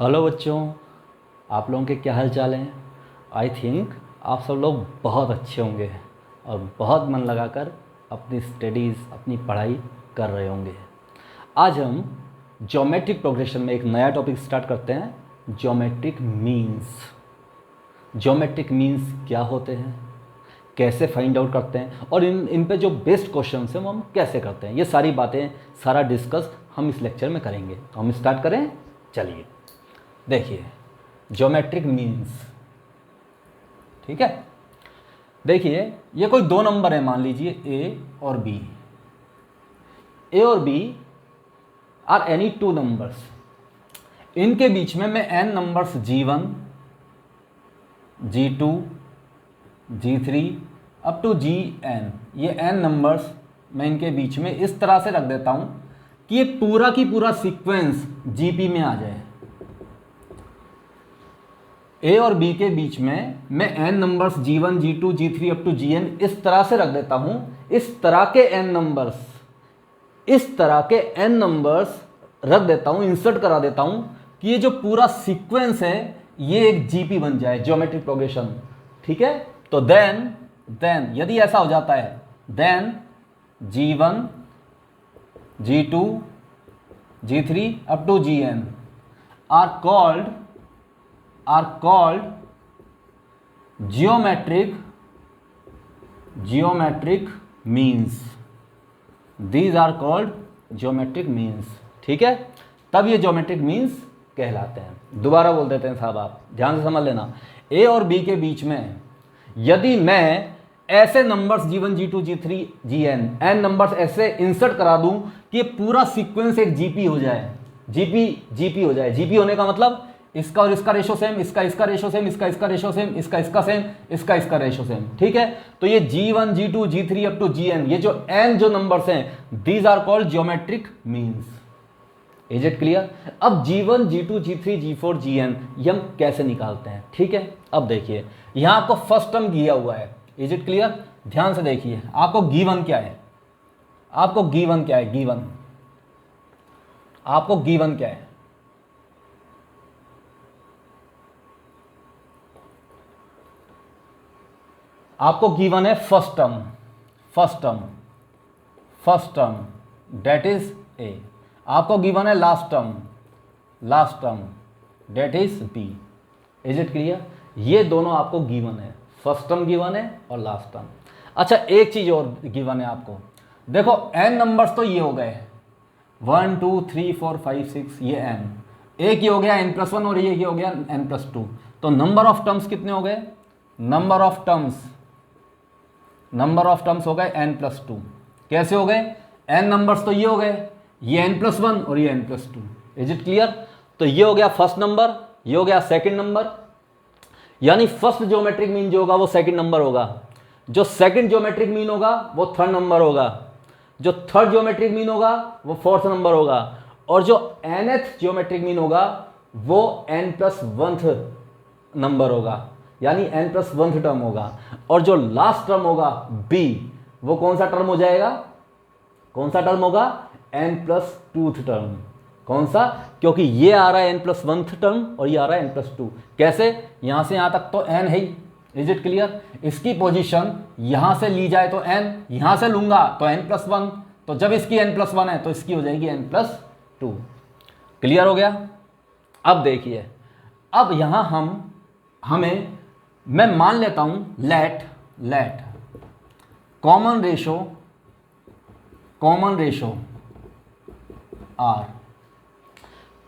Hello बच्चों, आप लोगों के क्या हाल चाल हैं। आई थिंक आप सब लोग बहुत अच्छे होंगे और बहुत मन लगाकर अपनी स्टडीज़ अपनी पढ़ाई कर रहे होंगे। आज हम ज्योमेट्रिक प्रोग्रेशन में एक नया टॉपिक स्टार्ट करते हैं, ज्योमेट्रिक मीन्स। ज्योमेट्रिक मीन्स क्या होते हैं, कैसे फाइंड आउट करते हैं और इन पे जो बेस्ट क्वेश्चन हैं वो हम कैसे करते हैं, ये सारी बातें सारा डिस्कस हम इस लेक्चर में करेंगे। तो हम स्टार्ट करें, चलिए। देखिए ज्योमेट्रिक मीन्स, ठीक है। देखिए ये कोई दो नंबर है, मान लीजिए ए और बी। ए और b are any two numbers. इनके बीच में मैं n numbers G1, G2, G3 up to Gn, ये एन नंबर्स मैं इनके बीच में इस तरह से रख देता हूं कि ये पूरा की पूरा सीक्वेंस GP में आ जाए। ए और बी के बीच में मैं n numbers G1, G2, G3 up to Gn इस तरह से रख देता हूं। इस तरह के एन नंबर्स रख देता हूं, इंसर्ट करा देता हूं कि ये जो पूरा सीक्वेंस है ये एक GP बन जाए, ज्योमेट्रिक प्रोग्रेशन, ठीक है। तो देन यदि ऐसा हो जाता है, then G1, G2, G3 up to Gn are called geometric means. These are called geometric means, ठीक है। तब ये ज्योमेट्रिक मीन्स कहलाते हैं। दोबारा बोल देते हैं साहब, आप ध्यान से समझ लेना। ए और बी के बीच में यदि मैं ऐसे numbers G1, G2, G3, Gn n numbers ऐसे इंसर्ट करा दूं कि पूरा सीक्वेंस एक GP हो जाए, GP हो जाए। GP होने का मतलब इसका और इसका रेशो सेम, इसका रेशो सेम, इसका रेशो सेम, इसका सेम, इसका रेशो सेम, ठीक है। तो ये G1, G2, G3 up to Gn, ये जो n जो नंबर्स हैं, these are called geometric means. Is it clear. अब G1, G2, G3, G4, Gn ये हम कैसे निकालते हैं, ठीक है। अब देखिए यहां आपको फर्स्ट टर्म दिया हुआ है, इज इट क्लियर। ध्यान से देखिए, आपको गिवन क्या है, आपको गिवन क्या है, आपको गिवन क्या है। आपको गिवन है first term that is a. आपको गिवन है last term that is b. Is it clear. ये दोनों आपको गिवन है, फर्स्ट टर्म गिवन है और लास्ट टर्म। अच्छा एक चीज और गिवन है आपको, देखो एन नंबर्स तो ये हो गए 1 2 3 4 5 6, ये एन, एक ये हो गया n+1 और ये हो गया n+2। तो नंबर ऑफ टर्म्स कितने हो गए, नंबर ऑफ टर्म्स हो गए n+2। कैसे हो गए, n नंबर्स तो ये हो गए, ये n+1 और ये n+2। Is it clear. तो ये हो गया फर्स्ट नंबर, ये हो गया सेकंड नंबर, यानी फर्स्ट ज्योमेट्रिक मीन जो होगा वो सेकंड नंबर होगा, जो सेकंड ज्योमेट्रिक मीन होगा वो थर्ड नंबर होगा, जो थर्ड ज्योमेट्रिक मीन होगा वो फोर्थ नंबर होगा, और जो nth ज्योमेट्रिक मीन होगा वो n+1 नंबर होगा, यानी n+1 टर्म होगा। और जो लास्ट टर्म होगा b, वो कौन सा टर्म हो जाएगा, कौन सा टर्म होगा, n+2 टर्म। कौन सा, क्योंकि ये आ रहा है n+1 टर्म और ये आ रहा है n+2। कैसे, यहां से यहां तक तो n है ही। Is it clear. इसकी पोजीशन यहां से ली जाए तो n, यहां से लूंगा तो n+1, तो जब इसकी n+1 है तो इसकी हो जाएगी n+2। क्लियर हो गया। अब देखिए, अब यहां मैं मान लेता हूं let common ratio r,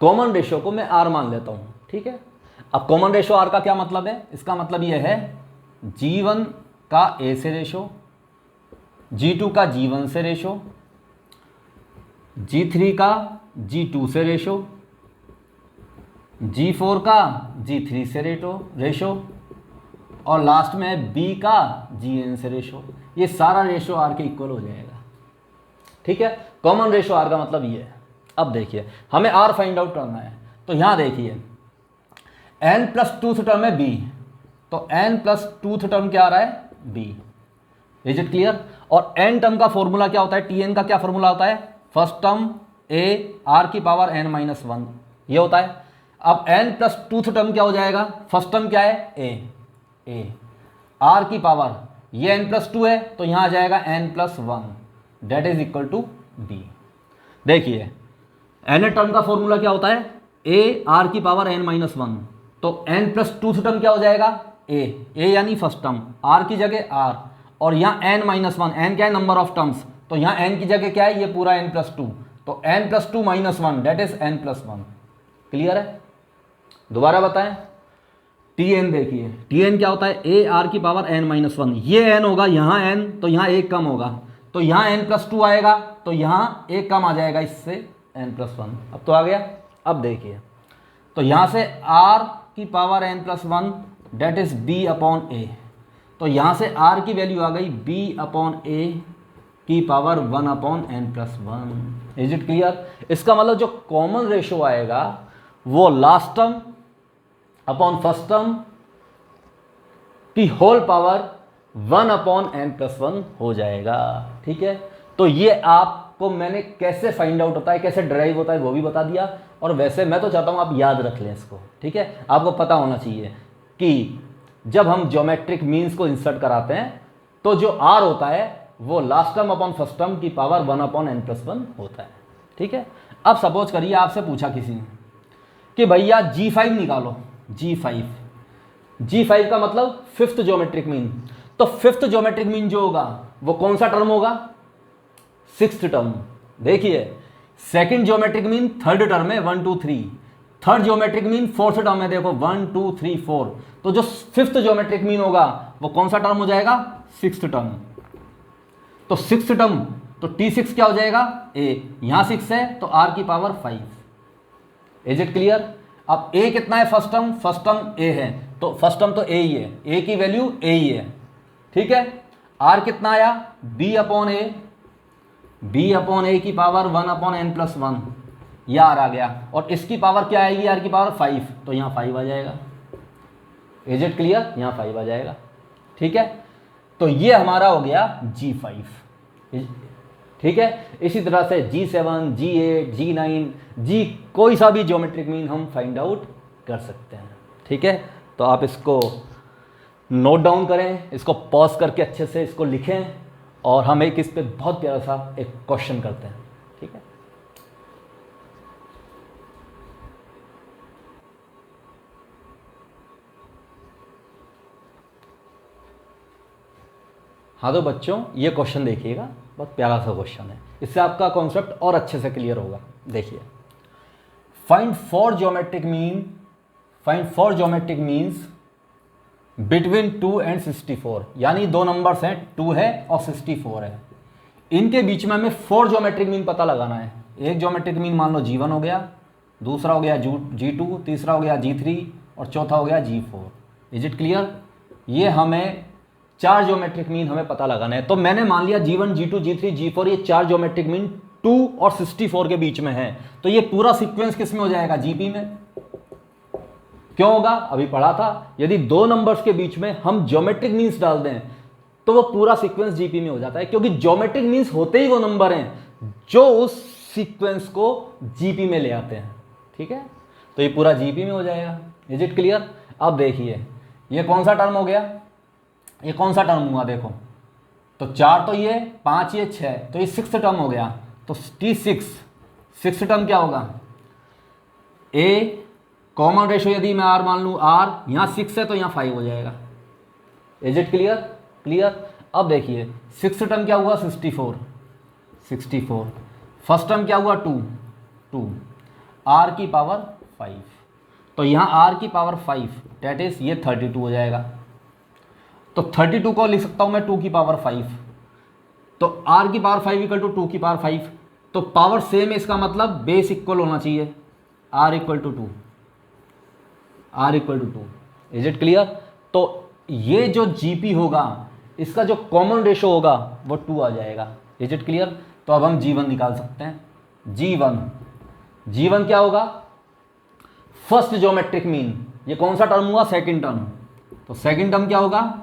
common ratio को मैं आर मान लेता हूं, ठीक है। अब कॉमन रेशो आर का क्या मतलब है, इसका मतलब यह है G1 का A से रेशो, G2 का G1 से रेशो, G3 का G2 से रेशो, G4 का G3 से रेशो, और लास्ट में B का Gn से रेशो। ये सारा रेशो आर के इक्वल हो जाएगा, ठीक है। कॉमन रेशो आर का मतलब ये है। अब देखिए हमें आर फाइंड आउट करना है, तो यहां देखिए n+2 टर्म है b, तो n+2 टर्म क्या आ रहा है, b। Is it clear. और n टर्म का फॉर्मूला क्या होता है, tn का क्या फॉर्मूला होता है, फर्स्ट टर्म a r की पावर n-1, ये होता है। अब n प्लस टूथ टर्म क्या हो जाएगा, फर्स्ट टर्म क्या है a आर की पावर, ये n प्लस टू है तो यहां आ जाएगा n plus one, that is equal to b। देखिए n टर्म का फॉर्मूला क्या होता है, a आर की पावर n माइनस वन, तो n प्लस टूथ टर्म क्या हो जाएगा a यानी फर्स्ट टर्म, r की जगह r, और यहाँ n माइनस वन, n क्या है नंबर ऑफ टर्म्स, तो यहाँ n की जगह क्या है ये पूरा n प्लस टू, तो n plus two minus one that is n plus one. Clear है, दोबारा बताएं, tn देखिए, tn क्या होता है a आर की पावर n माइनस वन, ये n होगा यहाँ n, तो यहाँ एक कम होगा, तो यहाँ n प्लस टू आएगा, तो यहाँ एक कम आ जाएगा इससे n प्लस वन। अब तो आ गया। अब देखिए तो यहाँ से r की power n plus one that is b upon a, तो यहाँ से r की वैल्यू आ गई b अपॉन a की power one upon n plus one. Is it clear, इसका मतलब जो कॉमन रेशो आएगा वो last term upon first term की whole power one upon n plus one हो जाएगा। ठीक है, तो ये आपको मैंने कैसे फाइंड आउट होता है, कैसे ड्राइव होता है वो भी बता दिया, और वैसे मैं तो चाहता हूँ आप याद रख लें इसको। ठीक है, आपको पता होना चाहिए कि जब हम ज्योमेट्रिक मीन्स को इंसर्ट कराते हैं तो जो r होता है वो last term upon first term की power one upon n plus one होता है। ठीक है, अब सपोज करिए आपसे पूछा किसी ने कि भैया G5 निकालो, G5 का मतलब फिफ्थ ज्योमेट्रिक मीन, तो फिफ्थ ज्योमेट्रिक मीन जो होगा वो कौन सा टर्म होगा, सिक्स्थ टर्म। देखिए second geometric mean third term है 1 2 3, third geometric mean fourth term है, देखो 1 2 3 4, तो जो फिफ्थ ज्योमेट्रिक मीन होगा वो कौन सा टर्म हो जाएगा, सिक्स्थ टर्म। तो सिक्स्थ टर्म तो T6 क्या हो जाएगा a, यहां 6 है तो r की पावर 5। इज इट क्लियर, अब a कितना है फर्स्ट टर्म a है, तो फर्स्ट टर्म तो a ही है, a की वैल्यू a ही है। ठीक है, r कितना आया b अपॉन a की power one upon n plus one, यह r आ गया, और इसकी पावर क्या आएगी r की पावर 5, तो यहाँ 5 आ जाएगा। इज इट क्लियर, यहाँ 5 आ जाएगा। ठीक है, तो ये हमारा हो गया G5। ठीक है, इसी तरह से G7, G8, G9, G कोई सा भी ज्योमेट्रिक मीन हम फाइंड आउट कर सकते हैं। ठीक है, तो आप इसको नोट डाउन करें, इसको पॉज करके अच्छे से इसको लिखें, और हम एक इस पे बहुत प्यारा सा एक क्वेश्चन करते हैं। ठीक है, हाँ तो बच्चों ये क्वेश्चन देखिएगा, बहुत प्यारा सा क्वेश्चन है, इससे आपका कॉन्सेप्ट और अच्छे से क्लियर होगा। देखिए, find four geometric means between 2 and 64, यानी दो नंबर्स हैं 2 है और 64 है, इनके बीच में हमें 4 ज्योमेट्रिक मीन पता लगाना है। एक ज्योमेट्रिक मीन मान लो G1 हो गया, दूसरा हो गया G2, तीसरा हो गया G3 और चौथा हो गया G4। इज इट क्लियर, ये हमें 4 ज्योमेट्रिक मीन हमें पता लगाना है। तो मैंने मान लिया G1, G2, G3, G4 ये 4 ज्योमेट्रिक मीन 2 और 64 के बीच में है, तो ये पूरा सीक्वेंस किस में हो जाएगा, GP में। क्यों होगा, अभी पढ़ा था, यदि दो नंबर्स के बीच में हम ज्योमेट्रिक मीन्स डाल दें तो वो पूरा सीक्वेंस जीपी में हो जाता है, क्योंकि ज्योमेट्रिक मीन्स होते ही वो नंबर हैं जो उस सीक्वेंस को जीपी में ले आते हैं। ठीक है, तो ये पूरा जीपी में हो जाएगा। इज इट क्लियर, अब देखिए ये कौन सा टर्म हो गया, ये कौन सा टर्म हुआ, देखो तो 4 तो ये, 5 ये 6, तो ये 6th टर्म हो गया। तो T6 6th टर्म क्या होगा, ए कॉमन रेशो यदि मैं r मान लूँ, r यहाँ 6 है तो यहाँ 5 हो जाएगा। Is it clear, clear. अब देखिए 6th टर्म क्या हुआ, 64, फर्स्ट टर्म क्या हुआ 2, r की पावर 5, तो यहाँ r की पावर 5 डेट इज ये 32 हो जाएगा। तो 32 को लिख सकता हूँ मैं 2 की पावर 5, तो r की पावर 5 इक्वल टू 2 की पावर 5, तो पावर सेम है, इसका मतलब बेस इक्वल होना चाहिए, r equal to 2, r equal to 2। Is it clear, तो ये जो जीपी होगा इसका जो कॉमन रेशो होगा वो 2 आ जाएगा। इज इट क्लियर, तो अब हम G1 निकाल सकते हैं। G1 क्या होगा, फर्स्ट ज्योमेट्रिक मीन, ये कौन सा टर्म हुआ, सेकंड टर्म, तो सेकंड टर्म क्या होगा,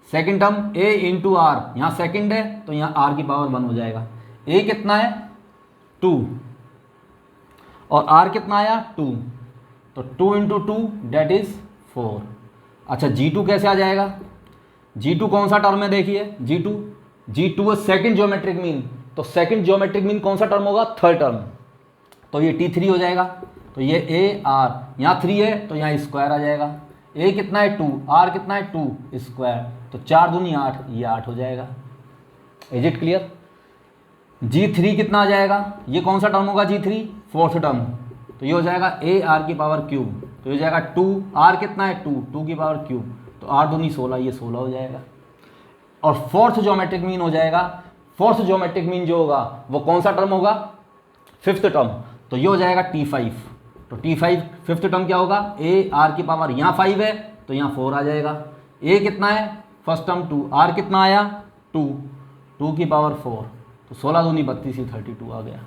second term a into r, यहाँ सेकंड है तो यहाँ r की पावर 1 हो जाएगा। a कितना है 2 और r कितना आया 2, तो 2 इंटू 2 डेट इज 4। अच्छा G2 कैसे आ जाएगा? G2 कौन सा टर्म है देखिए, G2 है सेकंड ज्योमेट्रिक मीन, तो सेकंड ज्योमेट्रिक मीन कौन सा टर्म होगा? थर्ड टर्म, तो ये T3 हो जाएगा। तो ये A R, यहाँ 3 है तो यहाँ स्क्वायर आ जाएगा। A कितना है 2, R कितना है 2 स्क्वायर, तो 4 दूनी 8, ये 8 हो जाएगा। Is it clear? G3 कितना आ जाएगा? ये कौन सा टर्म होगा G3? फोर्थ टर्म, तो ये हो जाएगा AR की पावर क्यूब, तो ये हो जाएगा 2, R कितना है 2 की पावर क्यूब, तो 8 दूनी 16, ये 16 हो जाएगा। और फोर्थ ज्योमेट्रिक मीन हो जाएगा, फोर्थ ज्योमेट्रिक मीन जो होगा वो कौन सा टर्म होगा? फिफ्थ टर्म, तो ये हो जाएगा T5। तो T5 फिफ्थ टर्म क्या होगा? AR की पावर यहाँ 5 है तो यहाँ 4 आ जाएगा। A कितना है? फर्स्ट टर्म 2, R कितना आया 2 की पावर 4, तो 16 दूनी 32, ही 32 आ गया।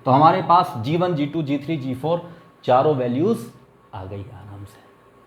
तो हमारे पास G1 G2 G3 G4 चारों वैल्यूज़ आ गई आराम से।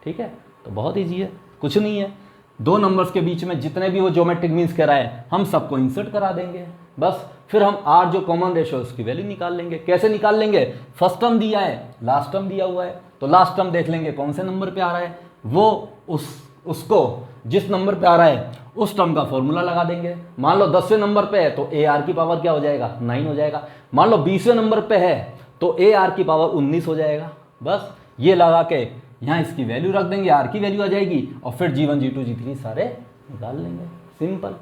ठीक है, तो बहुत ईजी है, कुछ नहीं है। दो नंबर्स के बीच में जितने भी वो ज्योमेट्रिक मीन्स कह रहा है हम सबको इंसर्ट करा देंगे बस। फिर हम R जो कॉमन रेशो है उसकी वैल्यू निकाल लेंगे। कैसे निकाल लेंगे? फर्स्ट टर्म दिया है, लास्ट टर्म दिया हुआ है, तो लास्ट टर्म देख लेंगे कौन से नंबर पे आ रहा है, वो उसको जिस नंबर पे आ रहा है उस टर्म का फॉर्मूला लगा देंगे। मान लो 10वें नंबर पे है तो AR की पावर क्या हो जाएगा? 9 हो जाएगा। मान लो 20वें नंबर पे है तो AR की पावर 19 हो जाएगा। बस ये लगा के यहाँ इसकी वैल्यू रख देंगे, R की वैल्यू आ जाएगी, और फिर G1 G2 G3 सारे निकाल लेंगे, सिंपल।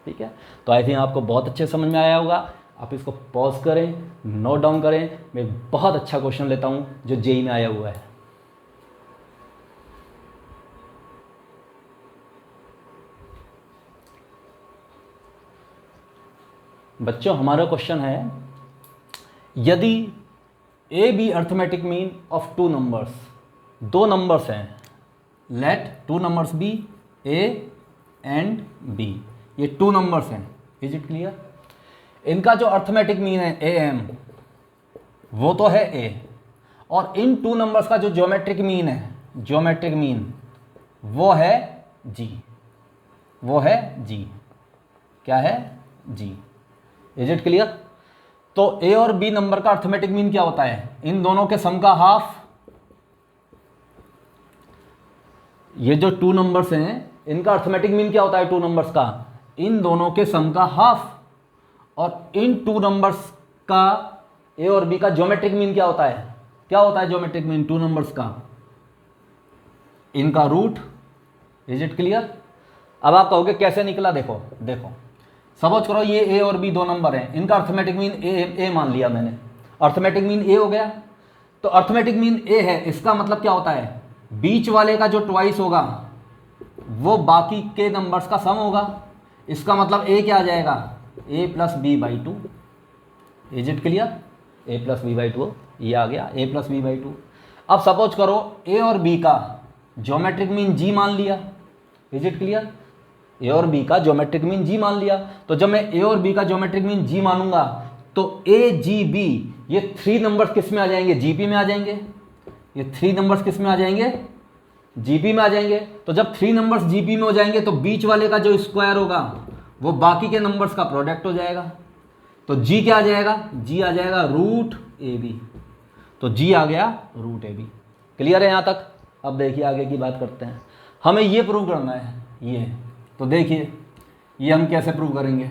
ठीक है, तो आई थिंक आपको बहुत अच्छे समझ में आया होगा। आप इसको पॉज करें, नोट डाउन करें। मैं बहुत अच्छा क्वेश्चन लेता हूँ जो जेई में आया हुआ है। बच्चों हमारा क्वेश्चन है, यदि a b arithmetic mean of two numbers, दो नंबर्स हैं, let two numbers be a and b, ये टू नंबर्स हैं, इज इट क्लियर? इनका जो अर्थमेटिक मीन है ए एम वो तो है ए, और इन टू नंबर्स का जो ज्योमेट्रिक मीन है, ज्योमेट्रिक मीन वो है जी, वो है जी, क्या है? जी। Is it clear? तो ए और बी नंबर का अर्थमेटिक मीन क्या होता है? इन दोनों के सम का हाफ। ये जो टू नंबर्स हैं इनका अर्थमेटिक मीन क्या होता है टू नंबर्स का? इन दोनों के सम का हाफ। और इन टू नंबर्स का ए और बी का ज्योमेट्रिक मीन क्या होता है? क्या होता है ज्योमेट्रिक मीन टू नंबर्स का? इनका रूट। Is it clear? अब आप कहोगे कैसे निकला? देखो देखो, सपोज करो ये ए और बी दो नंबर हैं, इनका अर्थमेटिक मीन ए मान लिया मैंने, अर्थमेटिक मीन ए हो गया। तो अर्थमेटिक मीन ए है, इसका मतलब क्या होता है? बीच वाले का जो ट्वाइस होगा वो बाकी के नंबर्स का सम होगा। इसका मतलब ए क्या आ जाएगा? A plus B by two. Is it clear? A plus B by two, ये आ गया A plus B by two. अब सपोज करो ए और बी का ज्योमेट्रिक मीन जी मान लिया। Is it clear? ए और बी का ज्योमेट्रिक मीन जी मान लिया। तो जब मैं ए और बी का ज्योमेट्रिक मीन जी मानूंगा तो ए जी बी, ये थ्री नंबर्स किस में आ जाएंगे? जीपी में आ जाएंगे। ये थ्री नंबर्स किस में आ जाएंगे? जीपी में आ जाएंगे। तो जब थ्री नंबर्स जीपी में हो जाएंगे तो बीच वाले का जो स्क्वायर होगा वो बाकी के नंबर्स का प्रोडक्ट हो जाएगा। तो जी क्या आ जाएगा? जी आ जाएगा रूट ए बी। तो जी आ गया रूट ए बी। क्लियर है यहाँ तक? अब देखिए आगे की बात करते हैं। हमें ये प्रूव करना है ये, तो देखिए ये हम कैसे प्रूव करेंगे।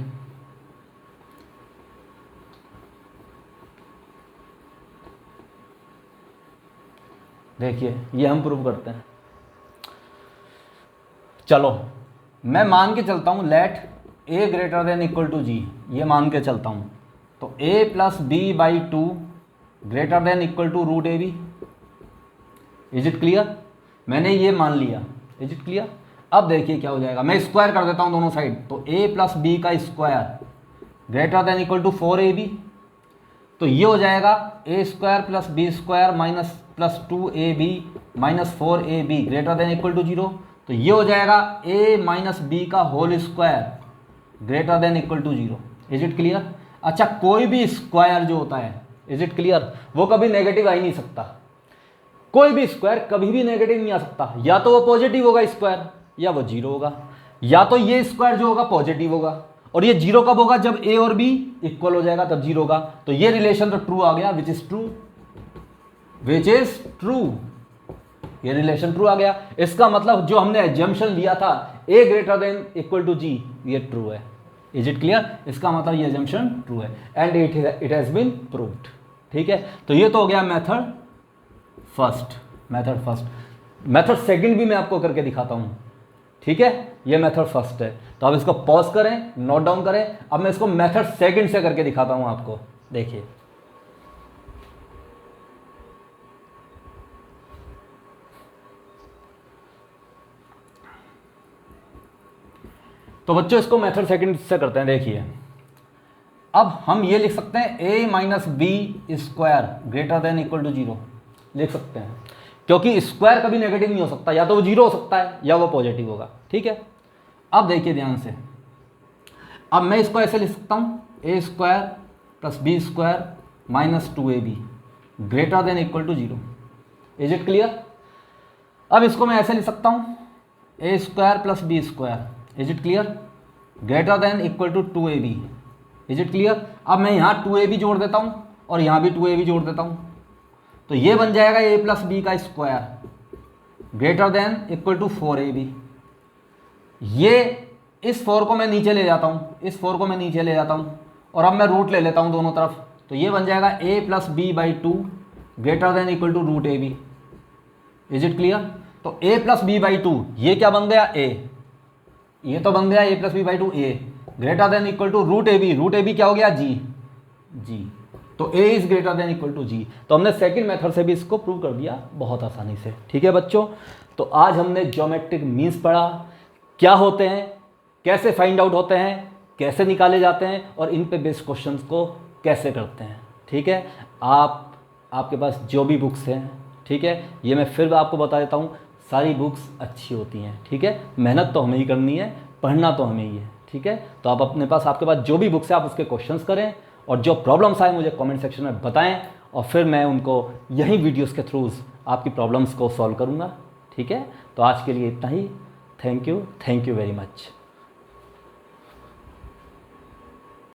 देखिए ये हम प्रूव करते हैं। चलो मैं मान के चलता हूं let A greater than equal to G, ये मान के चलता हूं। तो A plus B by two greater than equal to root A B. Is it clear? मैंने ये मान लिया। Is it clear? अब देखिए क्या हो जाएगा, मैं स्क्वायर कर देता हूं दोनों साइड। तो a प्लस बी का square greater than equal to 4ab। तो ये हो जाएगा a square plus b square minus plus 2ab minus 4ab greater than equal to 0। तो ये हो जाएगा a माइनस बी का whole square greater than equal to 0। Is it clear? अच्छा, कोई भी स्क्वायर जो होता है, इज इट क्लियर, वो कभी नेगेटिव आ ही नहीं सकता। कोई भी स्क्वायर कभी भी नेगेटिव नहीं आ सकता। या तो वो पॉजिटिव होगा स्क्वायर या वो जीरो होगा, या तो ये स्क्वायर जो होगा पॉजिटिव होगा। और ये जीरो कब होगा? जब ए और बी इक्वल हो जाएगा तब जीरो होगा। तो ये रिलेशन तो ट्रू आ गया, which is true, which is true. ये रिलेशन ट्रू आ गया। इसका मतलब जो हमने एजम्पशन लिया था a greater than equal to g, ये ट्रू है। Is it clear? इसका मतलब ये एजम्पशन ट्रू है and it has been proved. ठीक है, तो ये तो हो गया मेथड फर्स्ट। मेथड सेकंड भी मैं आपको करके दिखाता हूं। ठीक है, ये मेथड फर्स्ट है, तो अब इसको पॉज करें, नोट डाउन करें। अब मैं इसको मेथड सेकंड से करके दिखाता हूं आपको। देखिए, तो बच्चों इसको मेथड सेकंड से करते हैं। देखिए, अब हम ये लिख सकते हैं a minus b square greater than equal to 0 लिख सकते हैं, क्योंकि स्क्वायर कभी नेगेटिव नहीं हो सकता, या तो वो 0 हो सकता है या वो पॉजिटिव होगा। ठीक है, अब देखिए ध्यान से, अब मैं इसको ऐसे लिख सकता हूँ a square plus b square minus 2ab greater than equal to 0। Is it clear? अब इसको मैं ऐसे लिख सकता हूँ a square plus b square, is it clear, greater than equal to 2ab। Is it clear? अब मैं यहाँ 2ab जोड़ देता हूँ और यहाँ भी 2ab जोड़ देता हूँ, तो ये बन जाएगा a प्लस बी का square greater than equal to 4ab। ये इस 4 को मैं नीचे ले जाता हूँ, इस 4 को मैं नीचे ले जाता हूँ और अब मैं रूट ले लेता हूँ दोनों तरफ, तो ये बन जाएगा a plus B by 2 greater than equal to root ab। Is it clear? तो a प्लस बी बाई 2 ये क्या बन गया? a, ये तो बन गया a plus B by 2 a greater than equal to root ab क्या हो गया? g। तो a is greater than equal to g। तो हमने सेकंड मेथड से भी इसको प्रूव कर दिया बहुत आसानी से। ठीक है बच्चों, तो आज हमने ज्योमेट्रिक मीन्स पढ़ा, क्या होते हैं, कैसे फाइंड आउट होते हैं, कैसे निकाले जाते हैं और इन पे बेस्ड क्वेश्चंस को कैसे करते हैं। ठीक है, आपके पास जो भी बुक्स हैं, ठीक है, ये मैं फिर आपको बता देता हूँ, सारी बुक्स अच्छी होती हैं। ठीक है, मेहनत तो हमें ही करनी है, पढ़ना तो हमें ही है। ठीक है, तो आप आपके पास जो भी बुक्स है आप उसके क्वेश्चंस करें और जो प्रॉब्लम्स आए मुझे कमेंट सेक्शन में बताएं और फिर मैं उनको यही वीडियोस के थ्रू आपकी प्रॉब्लम्स को सॉल्व करूंगा। ठीक है, तो आज के लिए इतना ही। Thank you very much.